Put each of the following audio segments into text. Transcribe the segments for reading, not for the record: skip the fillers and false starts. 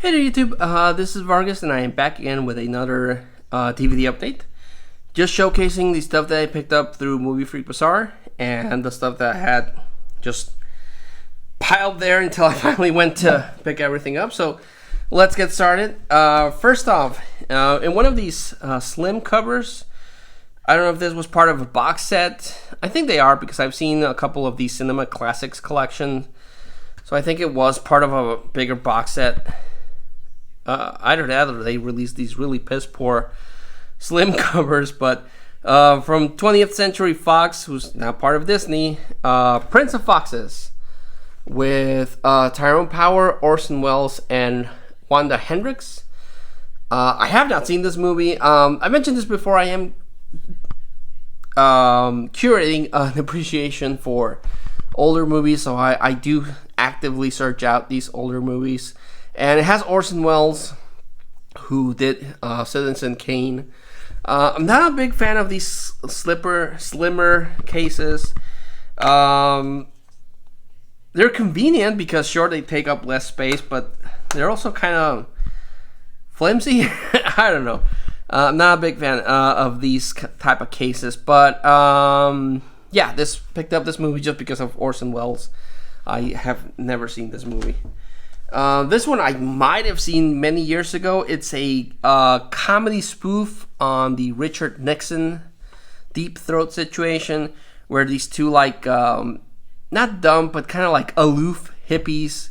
Hey there, YouTube. This is Vargas, and I am back again with another DVD update. Just showcasing the stuff that I picked up through Movie Freak Bazaar and the stuff that I had just piled there until I finally went to pick everything up. So let's get started. First off, in one of these slim covers, I don't know if this was part of a box set. I think they are because I've seen a couple of these Cinema Classics collections. So I think it was part of a bigger box set. Either that or they released these really piss poor slim covers. But from 20th Century Fox, who's now part of Disney, Prince of Foxes with Tyrone Power, Orson Welles, and Wanda Hendricks. I have not seen this movie. I mentioned this before. I am curating an appreciation for older movies, so I do actively search out these older movies. And it has Orson Welles, who did Citizen Kane. I'm not a big fan of these slimmer cases. They're convenient because, sure, they take up less space, but they're also kind of flimsy. I don't know. I'm not a big fan of these type of cases. But, yeah, picked up this movie just because of Orson Welles. I have never seen this movie. This one I might have seen many years ago. It's a comedy spoof on the Richard Nixon Deep Throat situation, where these two, like, not dumb, but kind of like aloof hippies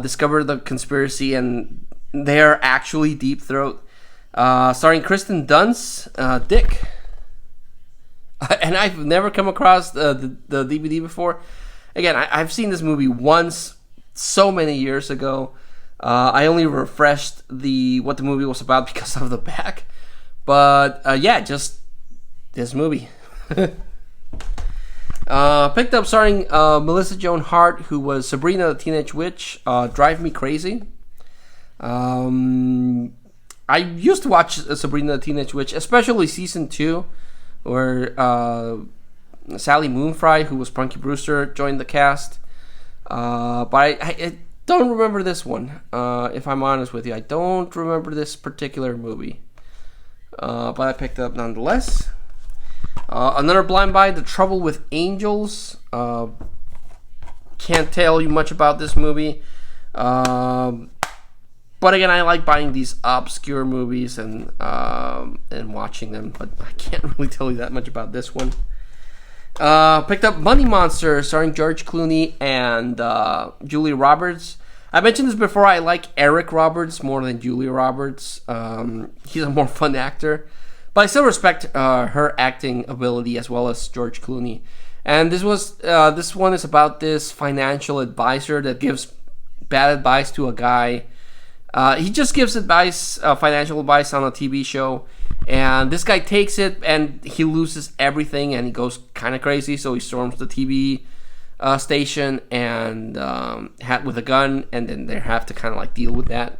discover the conspiracy, and they're actually Deep Throat. Starring Kristen Dunst, Dick. And I've never come across the DVD before. Again, I've seen this movie once, so many years ago. I only refreshed what the movie was about because of the back. But yeah, just this movie. Picked up starring Melissa Joan Hart, who was Sabrina the Teenage Witch, Drive Me Crazy. I used to watch Sabrina the Teenage Witch, especially season 2, where Sally Moonfry, who was Punky Brewster, joined the cast. But I don't remember this one, if I'm honest with you. I don't remember this particular movie. But I picked it up nonetheless. Another blind buy, The Trouble with Angels. Can't tell you much about this movie. But again, I like buying these obscure movies and watching them. But I can't really tell you that much about this one. Picked up Money Monster, starring George Clooney and Julia Roberts. I mentioned this before. I like Eric Roberts more than Julia Roberts. He's a more fun actor, but I still respect her acting ability as well as George Clooney. And this one is about this financial advisor that gives bad advice to a guy. He just gives advice, financial advice, on a TV show. And this guy takes it, and he loses everything, and he goes kind of crazy. So he storms the TV station and with a gun, and then they have to kind of like deal with that.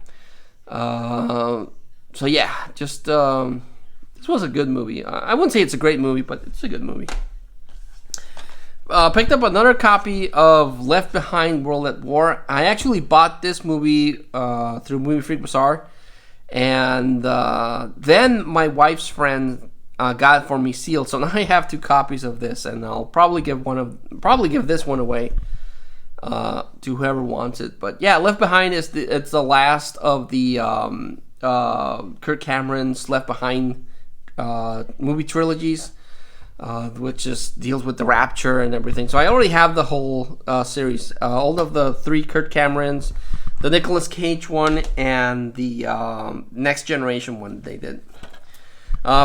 So yeah, just this was a good movie. I wouldn't say it's a great movie, but it's a good movie. Picked up another copy of Left Behind: World at War. I actually bought this movie through Movie Freak Bazaar. And then my wife's friend got it for me sealed, so now I have 2 copies of this, and I'll probably give this one away to whoever wants it. But yeah, Left Behind it's the last of the Kirk Cameron's Left Behind movie trilogies, which just deals with the rapture and everything. So I already have the whole series, all of the 3 Kirk Camerons, the Nicolas Cage one, and the Next Generation one they did.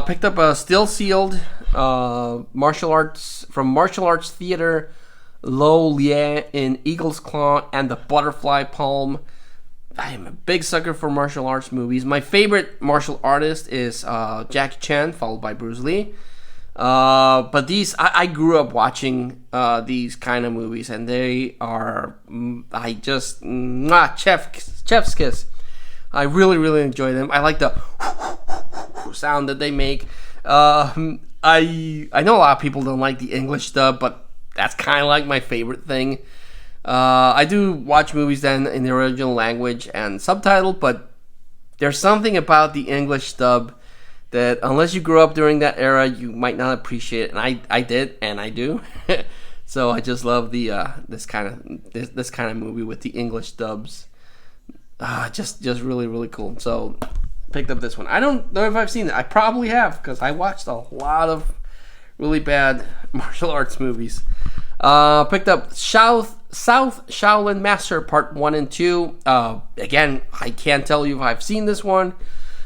Picked up a still sealed martial arts theater, Lo Lieh in Eagle's Claw and the Butterfly Palm. I am a big sucker for martial arts movies. My favorite martial artist is Jackie Chan, followed by Bruce Lee. But these, I grew up watching these kind of movies, and they are, chef's kiss. I really, really enjoy them. I like the sound that they make. I know a lot of people don't like the English dub, but that's kind of like my favorite thing. I do watch movies then in the original language and subtitled, but there's something about the English dub that unless you grew up during that era, you might not appreciate it. And I did, and I do. So I just love the this kind of movie with the English dubs. Just really really cool. So picked up this one. I don't know if I've seen it. I probably have because I watched a lot of really bad martial arts movies. Picked up South Shaolin Master Part 1 and 2. Again, I can't tell you if I've seen this one,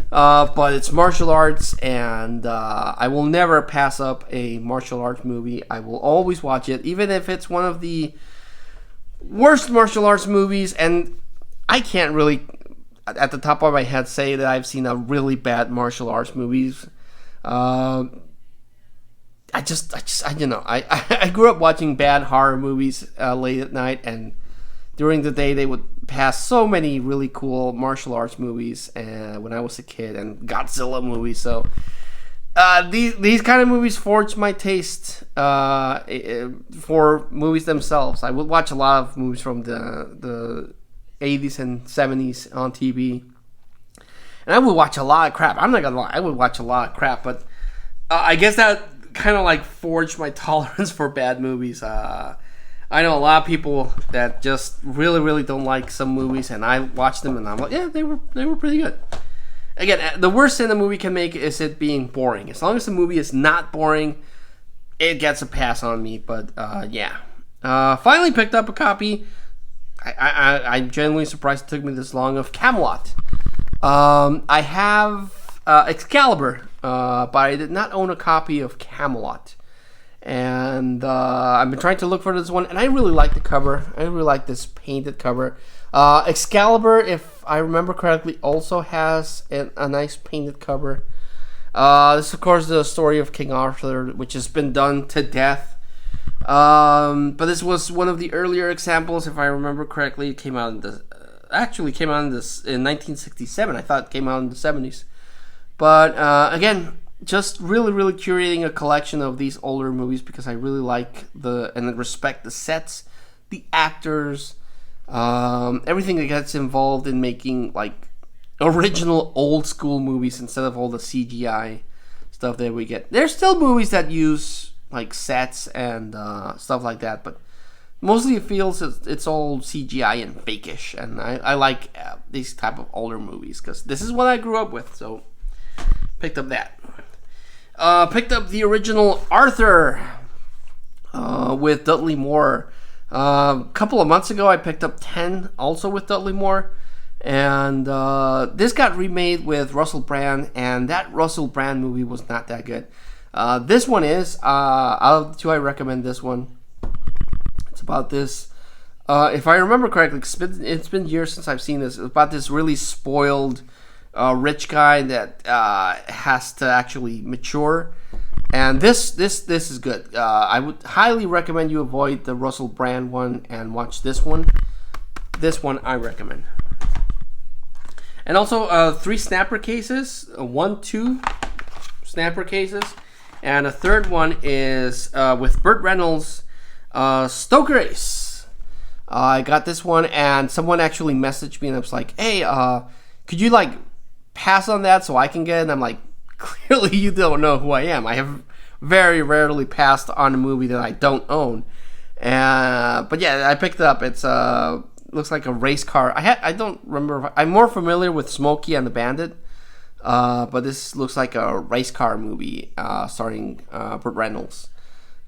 but it's martial arts, and I will never pass up a martial arts movie. I will always watch it, even if it's one of the worst martial arts movies, and I can't really, at the top of my head, say that I've seen a really bad martial arts movies. I grew up watching bad horror movies late at night, and during the day they would pass so many really cool martial arts movies when I was a kid, and Godzilla movies. So these kind of movies forged my taste for movies themselves. I would watch a lot of movies from the 80s and 70s on TV, and I would watch a lot of crap. I'm not gonna lie, I would watch a lot of crap, but I guess that kind of like forged my tolerance for bad movies. I know a lot of people that just really really don't like some movies, and I watch them and I'm like, yeah, they were pretty good. Again, the worst thing a movie can make is it being boring. As long as the movie is not boring, it gets a pass on me. But yeah, finally picked up a copy. I'm genuinely surprised it took me this long, of Camelot. I have Excalibur, but I did not own a copy of Camelot. And I've been trying to look for this one, and I really like the cover. I really like this painted cover. Excalibur, if I remember correctly, also has a nice painted cover. This is, of course, the story of King Arthur, which has been done to death. But this was one of the earlier examples, if I remember correctly. It came out in in 1967. I thought it came out in the 70s. But again, just really, really curating a collection of these older movies because I really like and respect the sets, the actors, everything that gets involved in making like original old school movies instead of all the CGI stuff that we get. There's still movies that use like sets and stuff like that, but mostly it feels it's all CGI and fakeish, and I like these type of older movies because this is what I grew up with. So picked up that. Picked up the original Arthur with Dudley Moore. A couple of months ago I picked up 10 also with Dudley Moore, and this got remade with Russell Brand, and that Russell Brand movie was not that good. This one is. Out of the two, I recommend this one. It's about this. If I remember correctly, it's been years since I've seen this. It's about this really spoiled rich guy that has to actually mature. And this is good. I would highly recommend you avoid the Russell Brand one and watch this one. This one I recommend. And also 3 snapper cases. 2 snapper cases. And a third one is with Burt Reynolds, Stoker Ace. I got this one, and someone actually messaged me, and I was like, hey, could you like pass on that so I can get it? And I'm like, clearly you don't know who I am. I have very rarely passed on a movie that I don't own. But yeah, I picked it up. It's looks like a race car. I don't remember. I'm more familiar with Smokey and the Bandit. But this looks like a race car movie starring Burt Reynolds.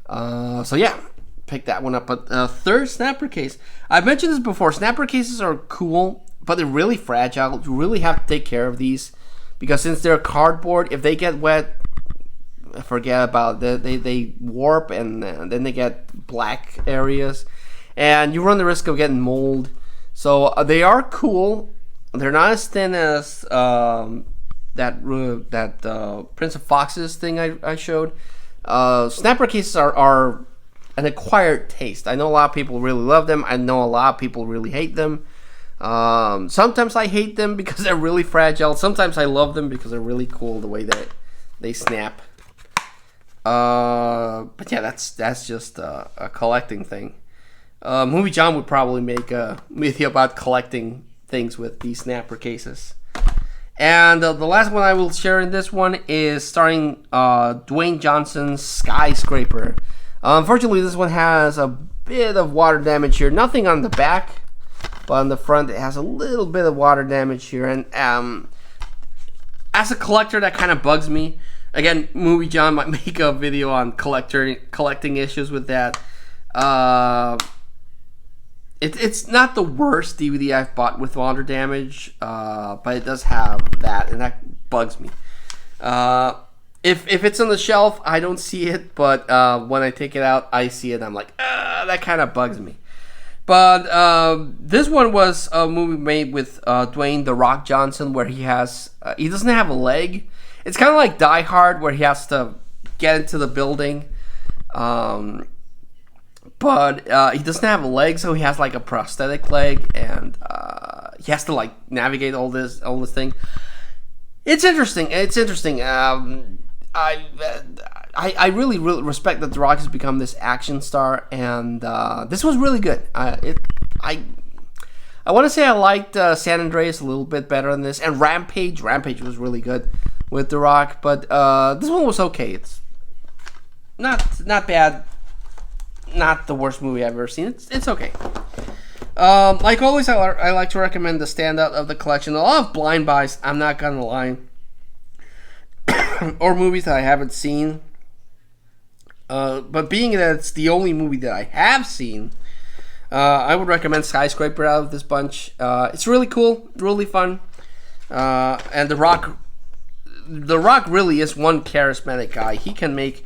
So yeah, pick that one up. But third snapper case. I've mentioned this before. Snapper cases are cool, but they're really fragile. You really have to take care of these because since they're cardboard, if they get wet, forget about it. They warp and then they get black areas, and you run the risk of getting mold. So they are cool. They're not as thin as that Prince of Foxes thing I showed. Snapper cases are an acquired taste. I know a lot of people really love them. I know a lot of people really hate them. Sometimes I hate them because they're really fragile. Sometimes I love them because they're really cool the way that they snap. But yeah, that's just a collecting thing. Movie John would probably make a video about collecting things with these snapper cases. And the last one I will share in this one is starring Dwayne Johnson's Skyscraper. Unfortunately, this one has a bit of water damage here. Nothing on the back, but on the front it has a little bit of water damage here. And as a collector, that kind of bugs me. Again, Movie John might make a video on collecting issues with that. It's not the worst DVD I've bought with water damage, but it does have that, and that bugs me. If it's on the shelf, I don't see it, but when I take it out, I see it. I'm like, that kind of bugs me. But this one was a movie made with Dwayne "The Rock" Johnson, where he doesn't have a leg. It's kind of like Die Hard, where he has to get into the building. But he doesn't have a leg, so he has like a prosthetic leg, and he has to like navigate all this thing. It's interesting. I really respect that The Rock has become this action star, and this was really good. I want to say I liked San Andreas a little bit better than this, and Rampage. Rampage was really good with The Rock, but this one was okay. It's not bad. Not the worst movie I've ever seen. It's okay. Like always, I like to recommend the standout of the collection. A lot of blind buys, I'm not gonna lie, or movies that I haven't seen. But being that it's the only movie that I have seen, I would recommend Skyscraper out of this bunch. It's really cool, really fun, and The Rock really is one charismatic guy. He can make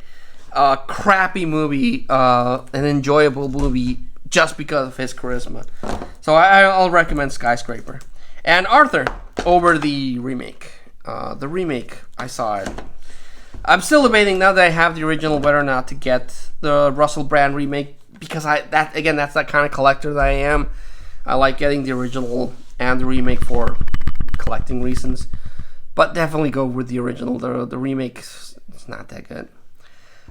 a crappy movie an enjoyable movie just because of his charisma. So I'll recommend Skyscraper. And Arthur over the remake. The remake, I saw it. I'm still debating now that I have the original whether or not to get the Russell Brand remake, because that's that kind of collector that I am. I like getting the original and the remake for collecting reasons, but definitely go with the original. The remake is not that good.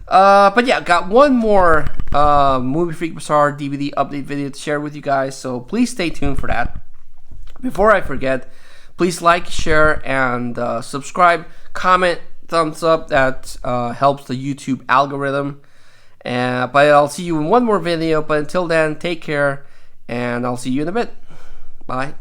But yeah, got one more Movie Freak Bazaar DVD update video to share with you guys, so please stay tuned for that. Before I forget, please like, share, and subscribe, comment, thumbs up. That helps the YouTube algorithm. But I'll see you in one more video. But until then, take care, and I'll see you in a bit. Bye.